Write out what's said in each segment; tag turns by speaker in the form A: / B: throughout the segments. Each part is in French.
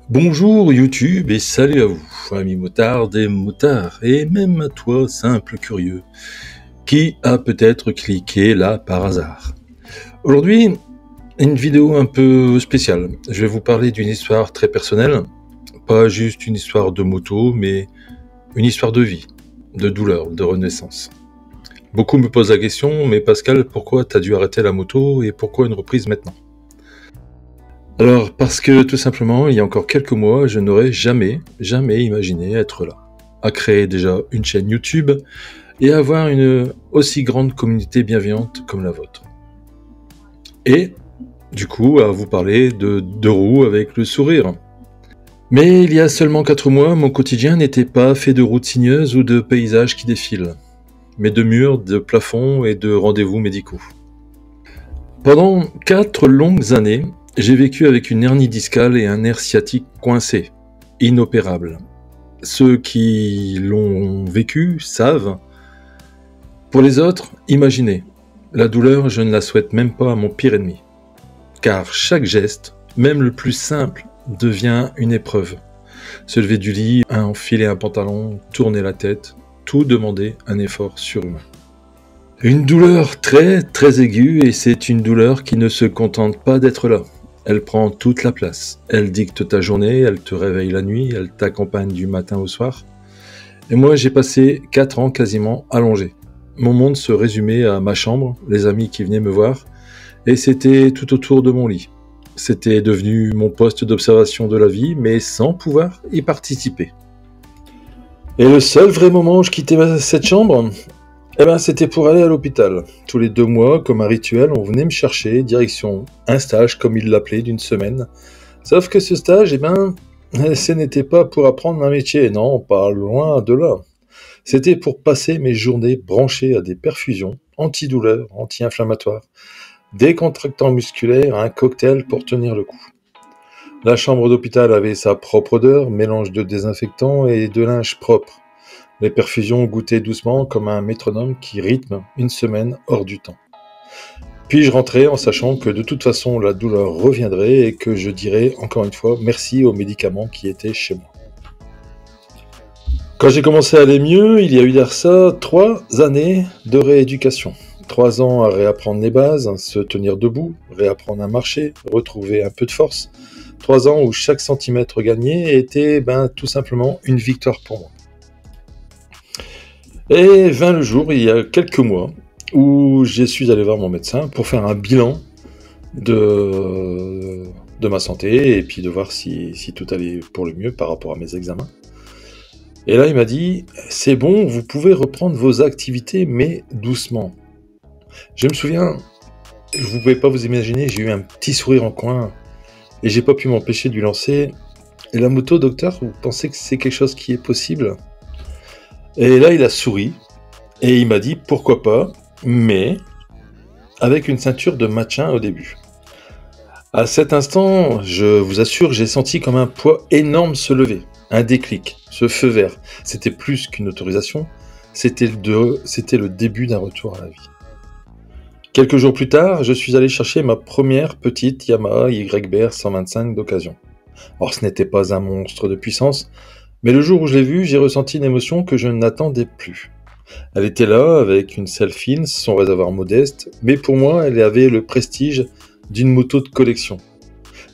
A: Bonjour YouTube et salut à vous, amis motards et motards, et même à toi, simple curieux, qui a peut-être cliqué là par hasard. Aujourd'hui, une vidéo un peu spéciale. Je vais vous parler d'une histoire très personnelle, pas juste une histoire de moto, mais une histoire de vie, de douleur, de renaissance. Beaucoup me posent la question, mais Pascal, pourquoi t'as dû arrêter la moto et pourquoi une reprise maintenant ? Alors, parce que tout simplement, il y a encore quelques mois, je n'aurais jamais imaginé être là, à créer déjà une chaîne YouTube et avoir une aussi grande communauté bienveillante comme la vôtre. Et, du coup, à vous parler de deux roues avec le sourire. Mais il y a seulement 4 mois, mon quotidien n'était pas fait de routes sinueuses ou de paysages qui défilent, mais de murs, de plafonds et de rendez-vous médicaux. Pendant 4 longues années, j'ai vécu avec une hernie discale et un nerf sciatique coincé, inopérable. Ceux qui l'ont vécu savent. Pour les autres, imaginez. La douleur, je ne la souhaite même pas à mon pire ennemi. Car chaque geste, même le plus simple, devient une épreuve. Se lever du lit, enfiler un pantalon, tourner la tête, tout demander un effort surhumain. Une douleur très aiguë, et c'est une douleur qui ne se contente pas d'être là. Elle prend toute la place. Elle dicte ta journée, elle te réveille la nuit, elle t'accompagne du matin au soir. Et moi, j'ai passé 4 ans quasiment allongé. Mon monde se résumait à ma chambre, les amis qui venaient me voir, et c'était tout autour de mon lit. C'était devenu mon poste d'observation de la vie, mais sans pouvoir y participer. Et le seul vrai moment où je quittais cette chambre, c'était pour aller à l'hôpital. Tous les 2 mois, comme un rituel, on venait me chercher, direction un stage, comme ils l'appelaient, d'une semaine. Sauf que ce stage, ce n'était pas pour apprendre un métier, non, pas loin de là. C'était pour passer mes journées branchées à des perfusions, antidouleurs, anti-inflammatoires, décontractants musculaires, un cocktail pour tenir le coup. La chambre d'hôpital avait sa propre odeur, mélange de désinfectant et de linge propre. Les perfusions goûtaient doucement comme un métronome qui rythme une semaine hors du temps. Puis je rentrais en sachant que de toute façon la douleur reviendrait et que je dirais encore une fois merci aux médicaments qui étaient chez moi. Quand j'ai commencé à aller mieux, il y a eu derrière ça 3 années de rééducation. 3 ans à réapprendre les bases, se tenir debout, réapprendre à marcher, retrouver un peu de force. 3 ans où chaque centimètre gagné était tout simplement une victoire pour moi. Et vint le jour, il y a quelques mois, où je suis allé voir mon médecin pour faire un bilan de ma santé et puis de voir si tout allait pour le mieux par rapport à mes examens. Et là, il m'a dit « C'est bon, vous pouvez reprendre vos activités, mais doucement. » Je me souviens, vous ne pouvez pas vous imaginer, j'ai eu un petit sourire en coin et j'ai pas pu m'empêcher de lui lancer « Et la moto, docteur, vous pensez que c'est quelque chose qui est possible ?» Et là, il a souri, et il m'a dit « Pourquoi pas, mais avec une ceinture de maintien au début. » À cet instant, je vous assure, j'ai senti comme un poids énorme se lever, un déclic, ce feu vert. C'était plus qu'une autorisation, c'était le début d'un retour à la vie. Quelques jours plus tard, je suis allé chercher ma première petite Yamaha YBR 125 d'occasion. Or, ce n'était pas un monstre de puissance, mais le jour où je l'ai vue, j'ai ressenti une émotion que je n'attendais plus. Elle était là, avec une selle fine, son réservoir modeste, mais pour moi, elle avait le prestige d'une moto de collection.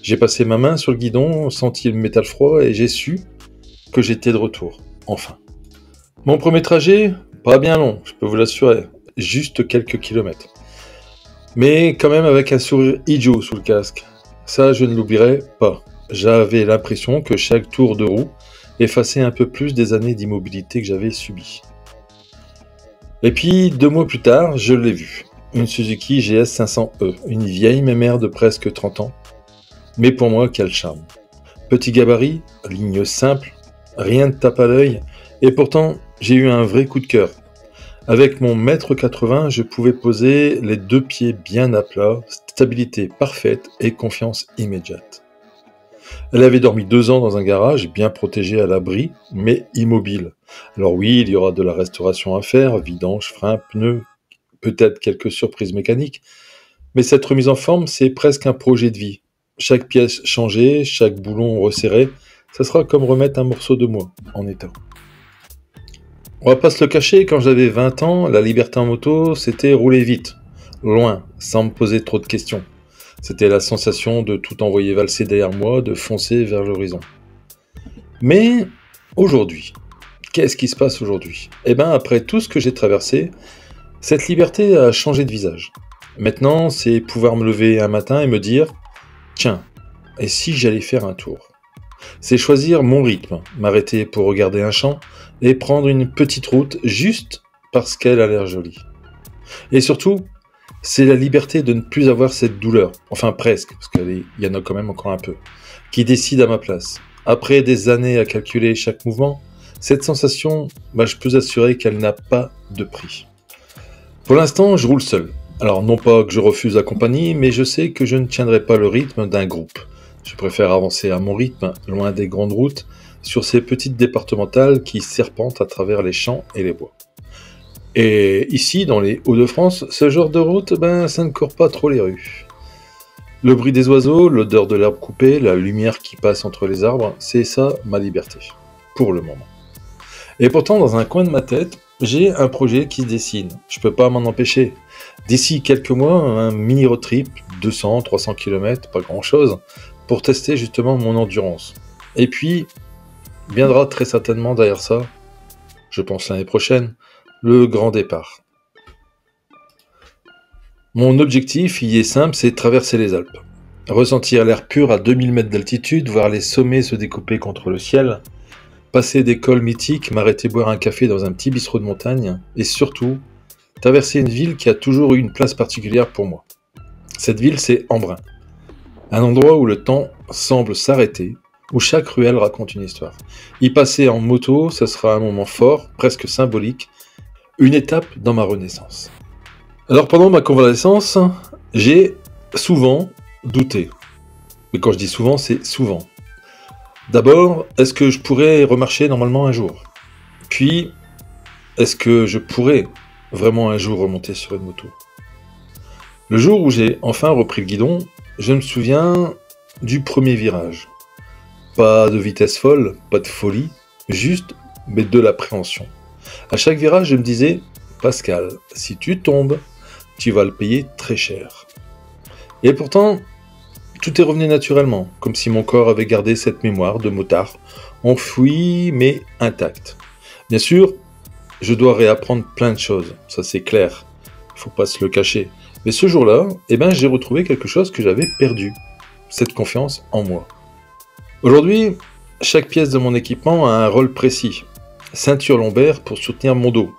A: J'ai passé ma main sur le guidon, senti le métal froid, et j'ai su que j'étais de retour, enfin. Mon premier trajet, pas bien long, je peux vous l'assurer, juste quelques kilomètres. Mais quand même avec un sourire idiot sous le casque. Ça, je ne l'oublierai pas. J'avais l'impression que chaque tour de roue effacer un peu plus des années d'immobilité que j'avais subies. Et puis, 2 mois plus tard, je l'ai vue. Une Suzuki GS 500E, une vieille mémère de presque 30 ans. Mais pour moi, quel charme. Petit gabarit, ligne simple, rien de tape à l'œil, et pourtant, j'ai eu un vrai coup de cœur. Avec mon 1m80, je pouvais poser les 2 pieds bien à plat, stabilité parfaite et confiance immédiate. Elle avait dormi 2 ans dans un garage, bien protégé à l'abri, mais immobile. Alors oui, il y aura de la restauration à faire, vidange, freins, pneus, peut-être quelques surprises mécaniques, mais cette remise en forme, c'est presque un projet de vie. chaque pièce changée, chaque boulon resserré, ça sera comme remettre un morceau de moi en état. On va pas se le cacher, quand j'avais 20 ans, la liberté en moto, c'était rouler vite, loin, sans me poser trop de questions. C'était la sensation de tout envoyer valser derrière moi, de foncer vers l'horizon. Mais aujourd'hui, qu'est-ce qui se passe aujourd'hui? Eh bien, après tout ce que j'ai traversé, cette liberté a changé de visage. Maintenant, c'est pouvoir me lever un matin et me dire « Tiens, et si j'allais faire un tour ?» C'est choisir mon rythme, m'arrêter pour regarder un champ et prendre une petite route juste parce qu'elle a l'air jolie. Et surtout, c'est la liberté de ne plus avoir cette douleur, enfin presque, parce qu'il y en a quand même encore un peu, qui décide à ma place. Après des années à calculer chaque mouvement, cette sensation, je peux assurer qu'elle n'a pas de prix. Pour l'instant, je roule seul. Alors non pas que je refuse la compagnie, mais je sais que je ne tiendrai pas le rythme d'un groupe. Je préfère avancer à mon rythme, loin des grandes routes, sur ces petites départementales qui serpentent à travers les champs et les bois. Et ici, dans les Hauts-de-France, ce genre de route, ça ne court pas trop les rues. Le bruit des oiseaux, l'odeur de l'herbe coupée, la lumière qui passe entre les arbres, c'est ça ma liberté, pour le moment. Et pourtant, dans un coin de ma tête, j'ai un projet qui se dessine. Je peux pas m'en empêcher. D'ici quelques mois, un mini road trip, 200-300 km, pas grand chose, pour tester justement mon endurance. Et puis, viendra très certainement derrière ça, je pense l'année prochaine, le grand départ. Mon objectif y est simple, c'est traverser les Alpes. Ressentir l'air pur à 2000 mètres d'altitude, voir les sommets se découper contre le ciel, passer des cols mythiques, m'arrêter boire un café dans un petit bistrot de montagne, et surtout, traverser une ville qui a toujours eu une place particulière pour moi. Cette ville, c'est Embrun. Un endroit où le temps semble s'arrêter, où chaque ruelle raconte une histoire. Y passer en moto, ce sera un moment fort, presque symbolique, une étape dans ma renaissance. Alors pendant ma convalescence, j'ai souvent douté. Mais quand je dis souvent, c'est souvent. D'abord, est-ce que je pourrais remarcher normalement un jour? Puis, est-ce que je pourrais vraiment un jour remonter sur une moto? Le jour où j'ai enfin repris le guidon, je me souviens du premier virage. Pas de vitesse folle, pas de folie, juste mais de l'appréhension. À chaque virage, je me disais « Pascal, si tu tombes, tu vas le payer très cher. » Et pourtant, tout est revenu naturellement, comme si mon corps avait gardé cette mémoire de motard, enfouie mais intacte. Bien sûr, je dois réapprendre plein de choses, ça c'est clair, il faut pas se le cacher. Mais ce jour-là, j'ai retrouvé quelque chose que j'avais perdu, cette confiance en moi. Aujourd'hui, chaque pièce de mon équipement a un rôle précis. Ceinture lombaire pour soutenir mon dos.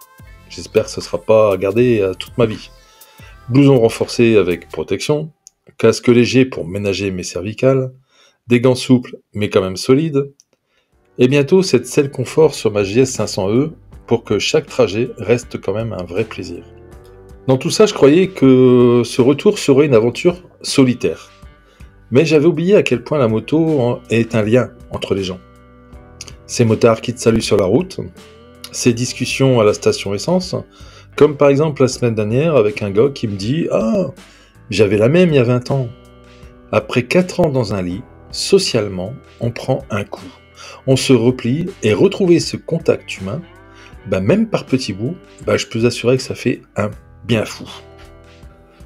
A: J'espère que ce ne sera pas à garder toute ma vie. Blouson renforcé avec protection, casque léger pour ménager mes cervicales, des gants souples mais quand même solides, et bientôt cette selle confort sur ma JS 500E pour que chaque trajet reste quand même un vrai plaisir. Dans tout ça, je croyais que ce retour serait une aventure solitaire. Mais j'avais oublié à quel point la moto est un lien entre les gens. Ces motards qui te saluent sur la route, ces discussions à la station essence, comme par exemple la semaine dernière avec un gars qui me dit « Ah, j'avais la même il y a 20 ans. » Après 4 ans dans un lit, socialement, on prend un coup. On se replie et retrouver ce contact humain, même par petits bouts, je peux assurer que ça fait un bien fou.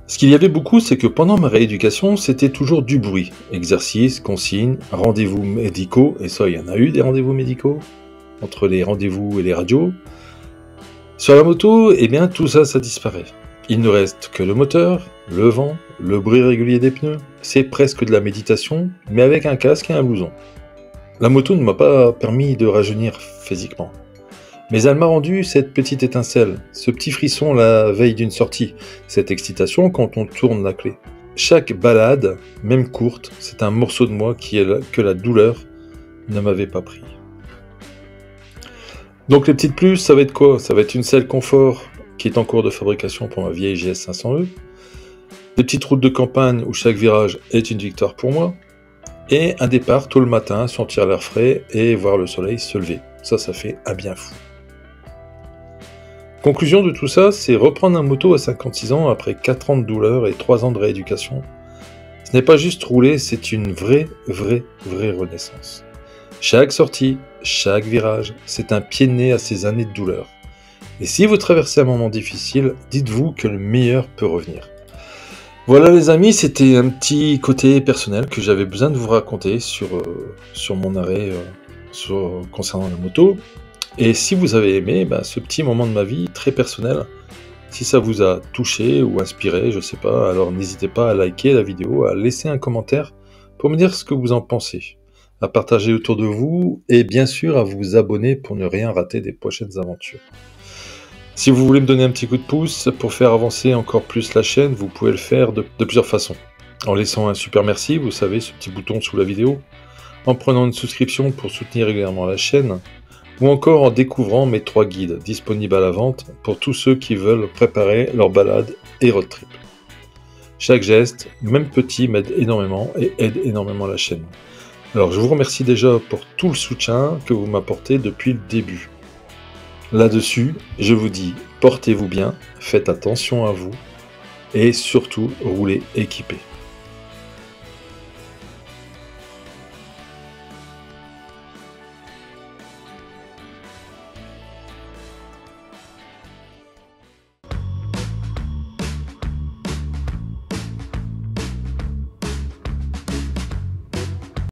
A: Ce qu'il y avait beaucoup, c'est que pendant ma rééducation, c'était toujours du bruit. Exercices, consignes, rendez-vous médicaux, et ça, il y en a eu des rendez-vous médicaux, entre les rendez-vous et les radios. Sur la moto, tout ça, ça disparaît. Il ne reste que le moteur, le vent, le bruit régulier des pneus. C'est presque de la méditation, mais avec un casque et un blouson. La moto ne m'a pas permis de rajeunir physiquement. Mais elle m'a rendu cette petite étincelle, ce petit frisson la veille d'une sortie, cette excitation quand on tourne la clé. Chaque balade, même courte, c'est un morceau de moi que la douleur ne m'avait pas pris. Donc les petites plus, ça va être quoi? Ça va être une selle confort qui est en cours de fabrication pour ma vieille GS 500E, des petites routes de campagne où chaque virage est une victoire pour moi, et un départ tôt le matin, sentir l'air frais et voir le soleil se lever. Ça fait un bien fou. Conclusion de tout ça, c'est reprendre un moto à 56 ans après 4 ans de douleur et 3 ans de rééducation. Ce n'est pas juste rouler, c'est une vraie renaissance. Chaque sortie, chaque virage, c'est un pied de nez à ces années de douleur. Et si vous traversez un moment difficile, dites-vous que le meilleur peut revenir. Voilà les amis, c'était un petit côté personnel que j'avais besoin de vous raconter sur mon arrêt concernant la moto. Et si vous avez aimé ce petit moment de ma vie très personnel, si ça vous a touché ou inspiré, je sais pas, alors n'hésitez pas à liker la vidéo, à laisser un commentaire pour me dire ce que vous en pensez, à partager autour de vous et bien sûr à vous abonner pour ne rien rater des prochaines aventures. Si vous voulez me donner un petit coup de pouce pour faire avancer encore plus la chaîne, vous pouvez le faire de plusieurs façons. En laissant un super merci, vous savez, ce petit bouton sous la vidéo, en prenant une souscription pour soutenir régulièrement la chaîne, ou encore en découvrant mes 3 guides disponibles à la vente pour tous ceux qui veulent préparer leur balade et road trip. Chaque geste, même petit, m'aide énormément et aide énormément la chaîne. Alors je vous remercie déjà pour tout le soutien que vous m'apportez depuis le début. Là-dessus, je vous dis, portez-vous bien, faites attention à vous et surtout, roulez équipé.